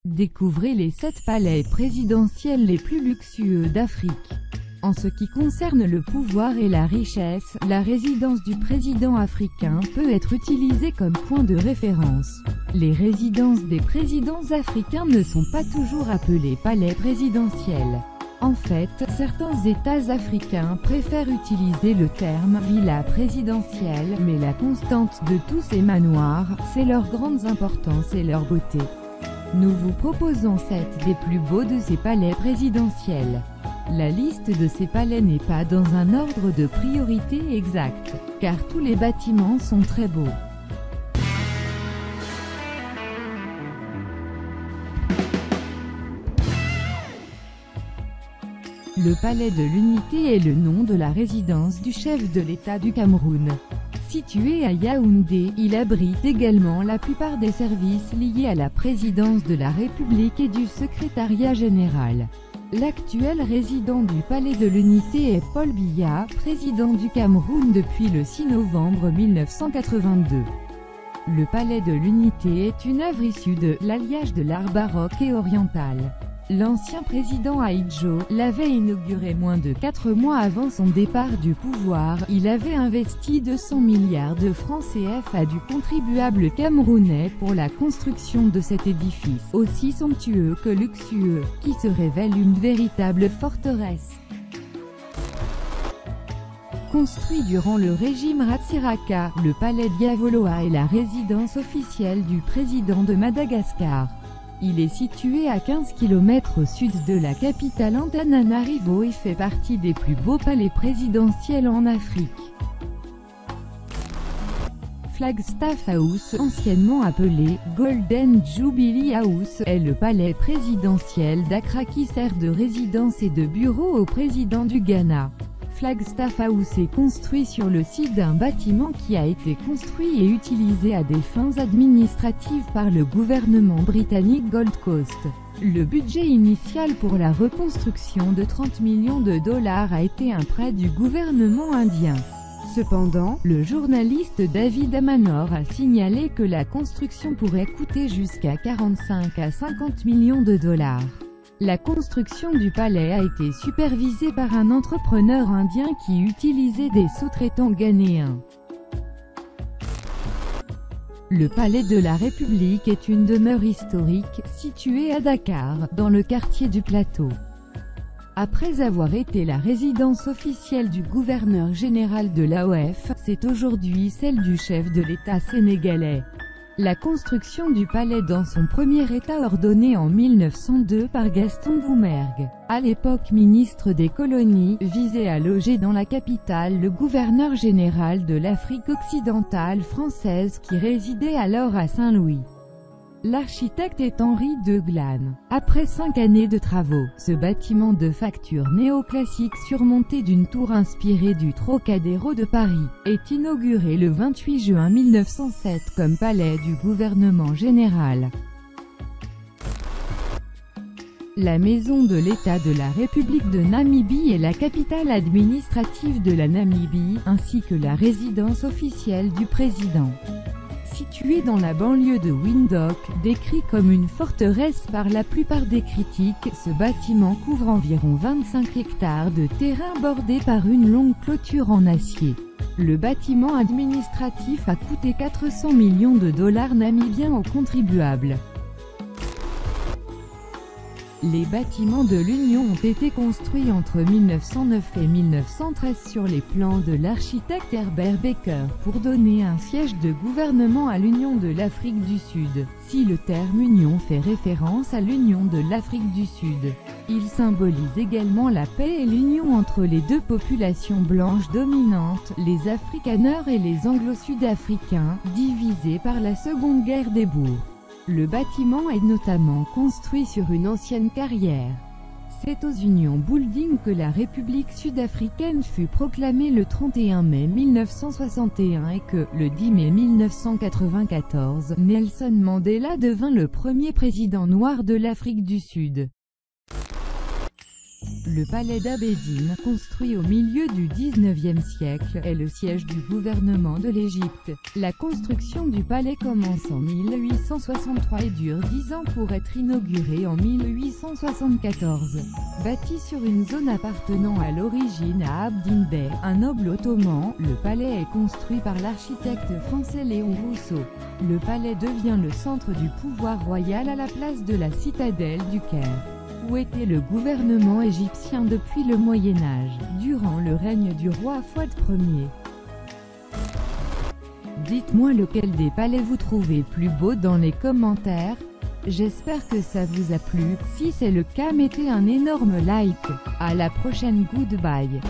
Découvrez les 7 palais présidentiels les plus luxueux d'Afrique. En ce qui concerne le pouvoir et la richesse, la résidence du président africain peut être utilisée comme point de référence. Les résidences des présidents africains ne sont pas toujours appelées palais présidentiels. En fait, certains États africains préfèrent utiliser le terme « villa présidentielle », mais la constante de tous ces manoirs, c'est leur grande importance et leur beauté. Nous vous proposons 7 des plus beaux de ces palais présidentiels. La liste de ces palais n'est pas dans un ordre de priorité exact, car tous les bâtiments sont très beaux. Le palais de l'Unité est le nom de la résidence du chef de l'État du Cameroun. Situé à Yaoundé, il abrite également la plupart des services liés à la présidence de la République et du secrétariat général. L'actuel résident du palais de l'Unité est Paul Biya, président du Cameroun depuis le 6 novembre 1982. Le palais de l'Unité est une œuvre issue de l'alliage de l'art baroque et oriental. L'ancien président Ahidjo l'avait inauguré moins de 4 mois avant son départ du pouvoir. Il avait investi 200 milliards de francs CFA du contribuable camerounais pour la construction de cet édifice, aussi somptueux que luxueux, qui se révèle une véritable forteresse. Construit durant le régime Ratsiraka, le palais Diavoloa est la résidence officielle du président de Madagascar. Il est situé à 15 km au sud de la capitale Antananarivo et fait partie des plus beaux palais présidentiels en Afrique. Flagstaff House, anciennement appelé Golden Jubilee House, est le palais présidentiel d'Accra qui sert de résidence et de bureau au président du Ghana. Flagstaff House est construit sur le site d'un bâtiment qui a été construit et utilisé à des fins administratives par le gouvernement britannique Gold Coast. Le budget initial pour la reconstruction de 30 millions de dollars a été un prêt du gouvernement indien. Cependant, le journaliste David Amanor a signalé que la construction pourrait coûter jusqu'à 45 à 50 millions de dollars. La construction du palais a été supervisée par un entrepreneur indien qui utilisait des sous-traitants ghanéens. Le palais de la République est une demeure historique, située à Dakar, dans le quartier du Plateau. Après avoir été la résidence officielle du gouverneur général de l'AOF, c'est aujourd'hui celle du chef de l'État sénégalais. La construction du palais dans son premier état ordonné en 1902 par Gaston Doumergue, à l'époque ministre des colonies, visait à loger dans la capitale le gouverneur général de l'Afrique occidentale française qui résidait alors à Saint-Louis. L'architecte est Henri de Glane. Après 5 années de travaux, ce bâtiment de facture néoclassique surmonté d'une tour inspirée du Trocadéro de Paris, est inauguré le 28 juin 1907 comme palais du gouvernement général. La maison de l'État de la République de Namibie est la capitale administrative de la Namibie, ainsi que la résidence officielle du président. Situé dans la banlieue de Windhoek, décrit comme une forteresse par la plupart des critiques, ce bâtiment couvre environ 25 hectares de terrain bordé par une longue clôture en acier. Le bâtiment administratif a coûté 400 millions de dollars namibiens aux contribuables. Les bâtiments de l'Union ont été construits entre 1909 et 1913 sur les plans de l'architecte Herbert Baker pour donner un siège de gouvernement à l'Union de l'Afrique du Sud. Si le terme Union fait référence à l'Union de l'Afrique du Sud, il symbolise également la paix et l'union entre les deux populations blanches dominantes, les Afrikaners et les Anglo-Sud-Africains, divisés par la Seconde Guerre des Boers. Le bâtiment est notamment construit sur une ancienne carrière. C'est aux Union Building que la République sud-africaine fut proclamée le 31 mai 1961 et que, le 10 mai 1994, Nelson Mandela devint le premier président noir de l'Afrique du Sud. Le palais d'Abédine, construit au milieu du XIXe siècle, est le siège du gouvernement de l'Égypte. La construction du palais commence en 1863 et dure 10 ans pour être inauguré en 1874. Bâti sur une zone appartenant à l'origine à Abdin Bey, un noble ottoman, le palais est construit par l'architecte français Léon Rousseau. Le palais devient le centre du pouvoir royal à la place de la citadelle du Caire, où était le gouvernement égyptien depuis le Moyen-Âge, durant le règne du roi Fouad Ier. Dites-moi lequel des palais vous trouvez plus beau dans les commentaires. J'espère que ça vous a plu. Si c'est le cas, mettez un énorme like. À la prochaine, goodbye.